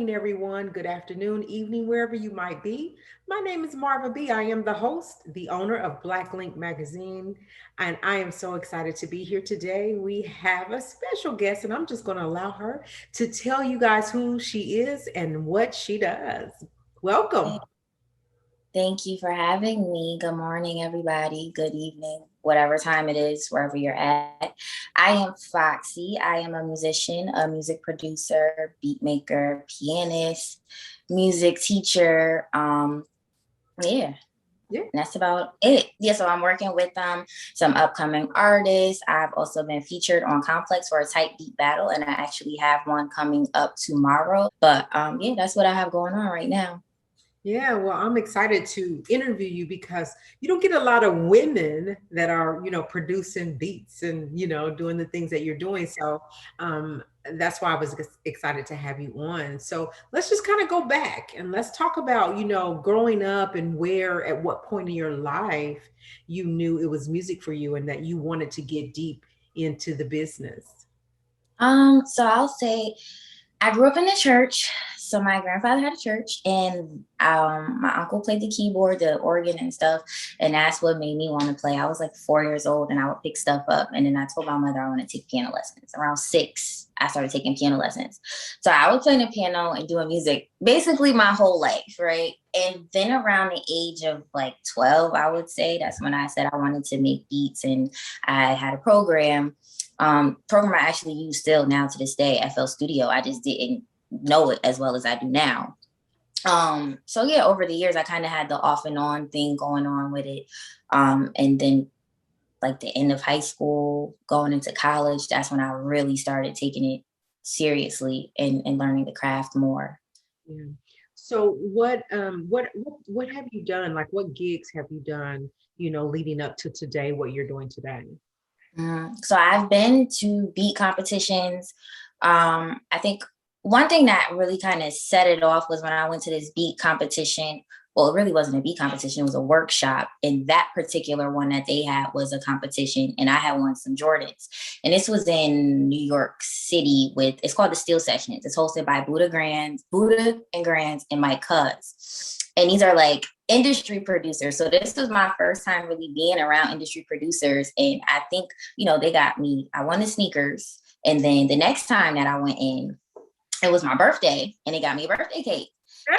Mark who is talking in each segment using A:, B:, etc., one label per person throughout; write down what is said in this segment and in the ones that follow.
A: morning, everyone. Good afternoon, evening, wherever you might be. My name is Marva B. I am the host, the owner of Black Link Magazine, and I am so excited to be here today. We have a special guest, and I'm just going to allow her to tell you guys who she is and what she does. Welcome.
B: Thank you for having me. Good morning, everybody. Good evening, whatever time it is, wherever you're at. I am Foxy. I am a musician, a music producer, beat maker, pianist, music teacher. Yeah,
A: Yeah.
B: and that's about it. Yeah, so I'm working with some upcoming artists. I've also been featured on Complex for a tight beat battle, and I actually have one coming up tomorrow. But yeah, that's what I have going on right now.
A: Yeah, well, I'm excited to interview you because you don't get a lot of women that are, producing beats and, doing the things that you're doing. So that's why I was excited to have you on. So let's just kind of go back and let's talk about, growing up and where, at what point in your life you knew it was music for you and that you wanted to get deep into the business.
B: So I'll say I grew up in the church. So my grandfather had a church, and my uncle played the keyboard, the organ, and stuff. And that's what made me want to play. I was like 4 years old, and I would pick stuff up. And then I told my mother I want to take piano lessons. Around 6, I started taking piano lessons. So I was playing the piano and doing music basically my whole life, right? And then around the age of like 12, I would say, that's when I said I wanted to make beats, and I had a program I actually use still now to this day, FL Studio. I just didn't know it as well as I do now. So yeah, over the years I kind of had the off and on thing going on with it. And then like the end of high school, going into college, that's when I really started taking it seriously and learning the craft more.
A: Yeah. So what have you done? Like what gigs have you done, leading up to today, what you're doing today?
B: So I've been to beat competitions. I think one thing that really kind of set it off was when I went to this beat competition. Well, it really wasn't a beat competition, it was a workshop. And that particular one that they had was a competition. And I had won some Jordans. And this was in New York City it's called the Steel Sessions. It's hosted by Buddha and Grands and Mike Cuz. And these are like industry producers. So this was my first time really being around industry producers. And I think, they got me, I won the sneakers. And then the next time that I went in, it was my birthday and they got me a birthday cake.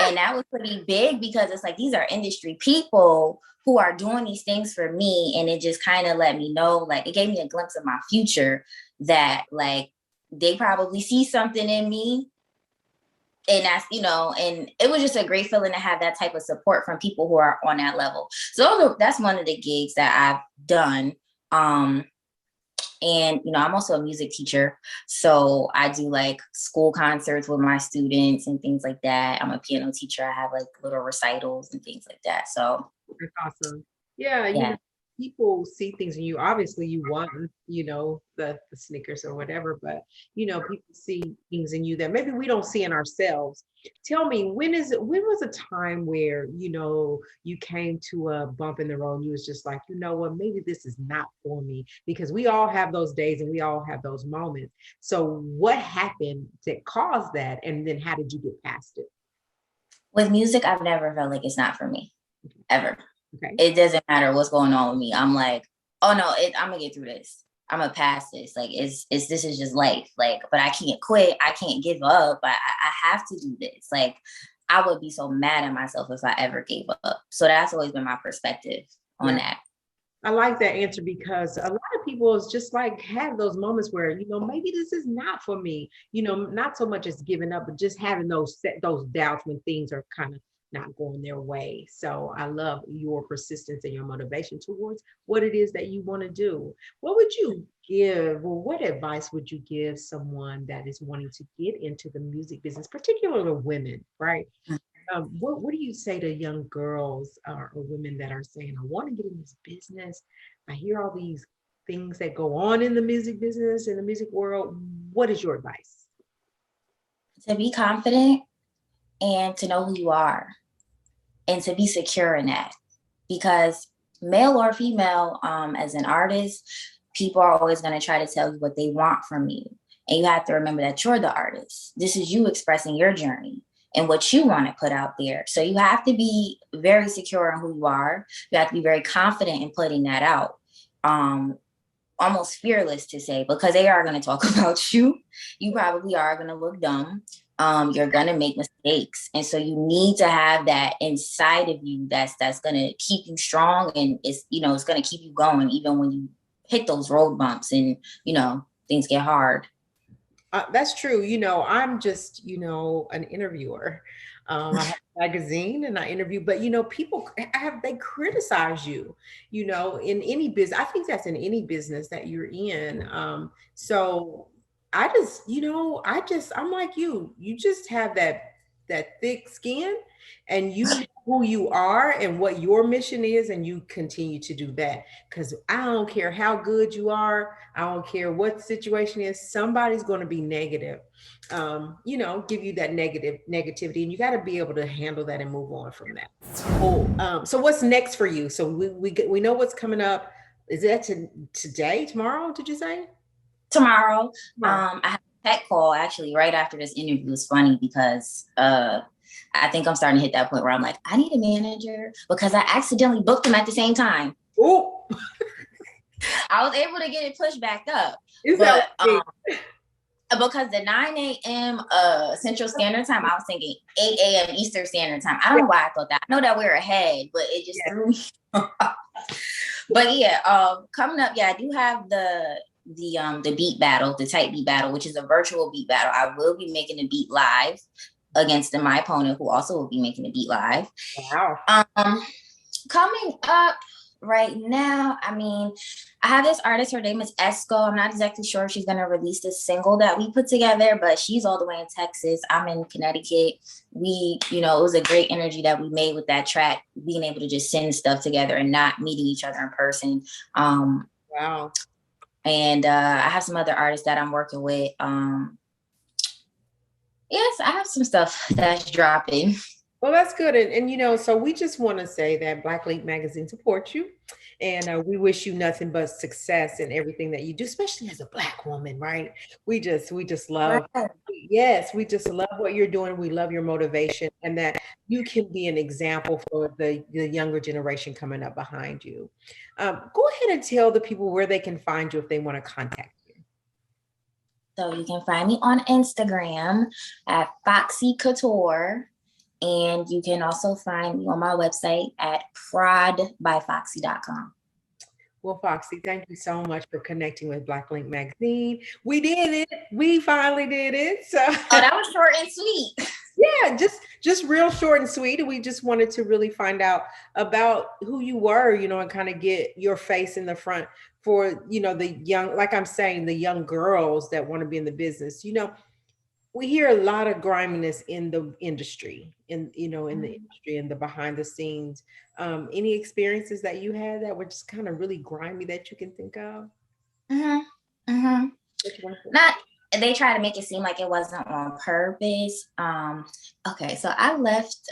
B: And that was pretty big because it's like, these are industry people who are doing these things for me. And it just kind of let me know, like, it gave me a glimpse of my future that like, they probably see something in me. And that's, and it was just a great feeling to have that type of support from people who are on that level. So that's one of the gigs that I've done. And, I'm also a music teacher. So I do like school concerts with my students and things like that. I'm a piano teacher. I have like little recitals and things like that. So
A: That's awesome. Yeah,
B: yeah.
A: people see things in you. Obviously, you won, the Snickers or whatever, but people see things in you that maybe we don't see in ourselves. Tell me, when was a time where, you came to a bump in the road and you was just like, you know what, maybe this is not for me, because we all have those days and we all have those moments. So what happened that caused that? And then how did you get past it?
B: With music, I've never felt like it's not for me, ever.
A: Okay.
B: It doesn't matter what's going on with me. I'm like, oh no, I'm gonna get through this. I'm gonna pass this. Like this is just life. Like, but I can't quit. I can't give up. I have to do this. Like, I would be so mad at myself if I ever gave up. So that's always been my perspective on
A: Yeah.
B: that.
A: I like that answer because a lot of people is just like have those moments where, maybe this is not for me, not so much as giving up, but just having those doubts when things are kind of not going their way. So I love your persistence and your motivation towards what it is that you want to do. What would you give, or what advice would you give someone that is wanting to get into the music business, particularly women, right? What do you say to young girls or women that are saying, I want to get in this business? I hear all these things that go on in the music business, in the music world. What is your advice?
B: To be confident and to know who you are and to be secure in that. Because male or female, as an artist, people are always going to try to tell you what they want from you. And you have to remember that you're the artist. This is you expressing your journey. and what you want to put out there. So you have to be very secure in who you are. You have to be very confident in putting that out. Almost fearless to say, because they are going to talk about you. You probably are going to look dumb. You're going to make mistakes. And so you need to have that inside of you that's going to keep you strong, and it's going to keep you going even when you hit those road bumps and, things get hard.
A: That's true. I'm just, an interviewer. I have a magazine and I interview, but people they criticize you, in any business. I think that's in any business that you're in. So I'm like you just have that thick skin, and you know who you are and what your mission is, and you continue to do that. Because I don't care how good you are, I don't care what the situation is, somebody's going to be negative, give you that negativity, and you got to be able to handle that and move on from that. Cool. So what's next for you? So we know what's coming up. Is that today, tomorrow? Did you say
B: tomorrow?
A: Tomorrow.
B: I have a pet call actually right after this interview. Is funny because I think I'm starting to hit that point where I'm like, I need a manager, because I accidentally booked them at the same time.
A: Oh,
B: I was able to get it pushed back up.
A: is that
B: because the 9 a.m. Central Standard Time, I was thinking 8 a.m. Eastern Standard Time. I don't know why I thought that. I know that we're ahead, but it just threw me off. But yeah, coming up, I do have the beat battle, the type beat battle, which is a virtual beat battle. I will be making a beat live against my opponent, who also will be making a beat live.
A: Wow.
B: Coming up right now, I have this artist, her name is Esco. I'm not exactly sure if she's going to release this single that we put together, but she's all the way in Texas. I'm in Connecticut. It was a great energy that we made with that track, being able to just send stuff together and not meeting each other in person.
A: Wow.
B: And I have some other artists that I'm working with. Yes, I have some stuff that's dropping.
A: Well, that's good. And so we just want to say that Black Link Magazine supports you. And we wish you nothing but success in everything that you do, especially as a Black woman, right? We just love, yes, we just love what you're doing. We love your motivation, and that you can be an example for the younger generation coming up behind you. Go ahead and tell the people where they can find you if they want to contact you.
B: So you can find me on Instagram at Foxy Couture. And you can also find me on my website at prodbyfoxy.com.
A: Well, Foxy, thank you so much for connecting with Black Link Magazine. We did it. We finally did it. So
B: that was short and sweet.
A: Yeah, just real short and sweet. We just wanted to really find out about who you were, and kind of get your face in the front for, the young, like I'm saying, the young girls that want to be in the business. We hear a lot of griminess in the industry, in the industry and the behind the scenes. Any experiences that you had that were just kind of really grimy that you can think of?
B: Not, they try to make it seem like it wasn't on purpose. Okay, so I left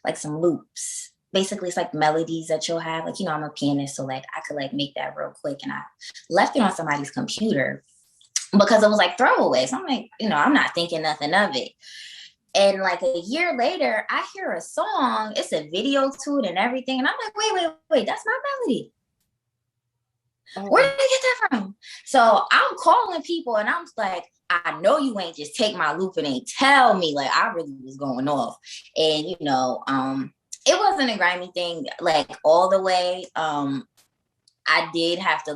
B: like some loops. Basically, it's like melodies that you'll have. Like, I'm a pianist, so like I could like make that real quick, and I left it on somebody's computer because it was like throwaway. So I'm like, I'm not thinking nothing of it. And like a year later, I hear a song. It's a video to it and everything. And I'm like, wait, that's my melody. Oh. Where did I get that from? So I'm calling people and I'm like, I know you ain't just take my loop and ain't tell me. Like, I really was going off. And, it wasn't a grimy thing, like all the way. I did have to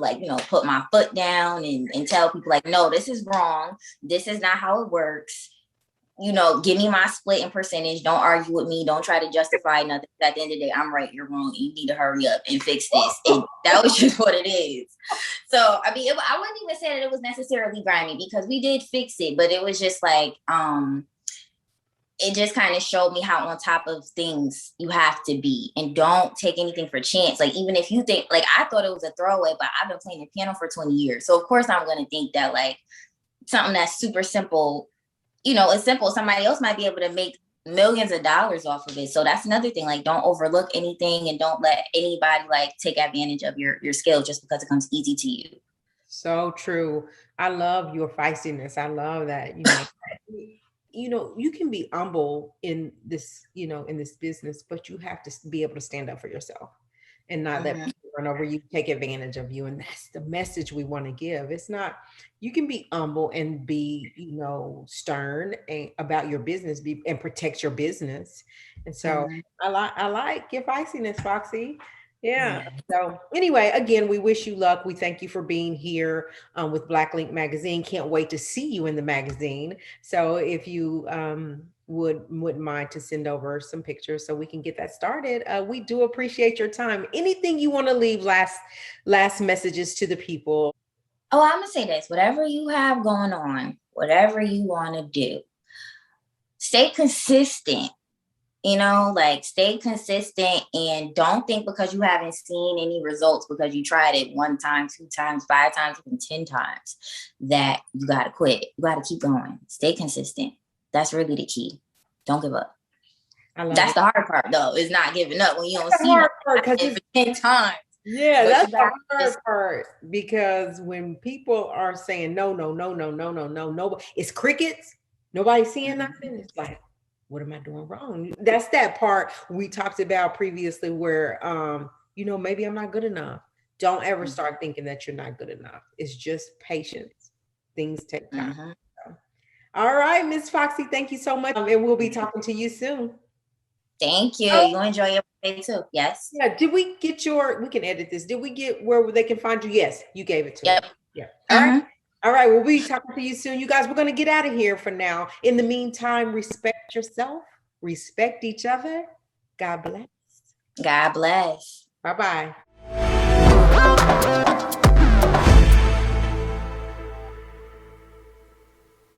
B: put my foot down and tell people like, no, this is wrong. This is not how it works. Give me my split and percentage. Don't argue with me. Don't try to justify nothing. At the end of the day, I'm right, you're wrong. You need to hurry up and fix this. And that was just what it is. So, I wouldn't even say that it was necessarily grimy because we did fix it, but it was just like, it just kind of showed me how on top of things you have to be and don't take anything for chance. Like, even if you think, like, I thought it was a throwaway, but I've been playing the piano for 20 years. So of course I'm going to think that like something that's super simple, it's simple. Somebody else might be able to make millions of dollars off of it. So that's another thing. Like, don't overlook anything and don't let anybody like take advantage of your skill just because it comes easy to you.
A: So true. I love your feistiness. I love that. you can be humble in this, in this business, but you have to be able to stand up for yourself and not let
B: Mhm.
A: people run over you, take advantage of you. And that's the message we want to give. It's not, you can be humble and be, stern about your business, and protect your business. And so
B: Mhm.
A: I like your feistiness, Foxy. Yeah.
B: Yeah.
A: So anyway, again, we wish you luck. We thank you for being here with Black Link Magazine. Can't wait to see you in the magazine. So if you wouldn't mind to send over some pictures so we can get that started. We do appreciate your time. Anything you want to leave last messages to the people?
B: Oh, I'm gonna say this. Whatever you have going on, whatever you want to do, stay consistent. Like stay consistent and don't think because you haven't seen any results because you tried it one time, two times, five times, even 10 times that you got to quit. You got to keep going. Stay consistent. That's really the key. Don't give up.
A: I love
B: That's
A: it.
B: the hard part though, is not giving up when you don't
A: That's the
B: see
A: hard
B: nothing
A: part because
B: happening for 10 times.
A: yeah,
B: But
A: that's
B: you
A: the
B: got to
A: hard
B: just,
A: part because when people are saying no, no, no, no, no, no, no, no, it's crickets. Nobody's seeing nothing. It's like, what am I doing wrong? That's that part we talked about previously where maybe I'm not good enough. Don't ever
B: mhm,
A: start thinking that you're not good enough. It's just patience. Things take time.
B: mhm.
A: So, all right, Miss Foxy, thank you so much. And we'll be talking to you soon.
B: Thank you.
A: Oh,
B: You enjoy your day too. Yes.
A: yeah. Did we get we can edit this. Did we get where they can find you? Yes, you gave it to them.
B: Yep.
A: Yeah. All right.
B: Hmm.
A: All right. We'll be talking to you soon. You guys, we're going to get out of here for now. In the meantime, respect yourself, respect each other. God bless.
B: God bless.
A: Bye bye.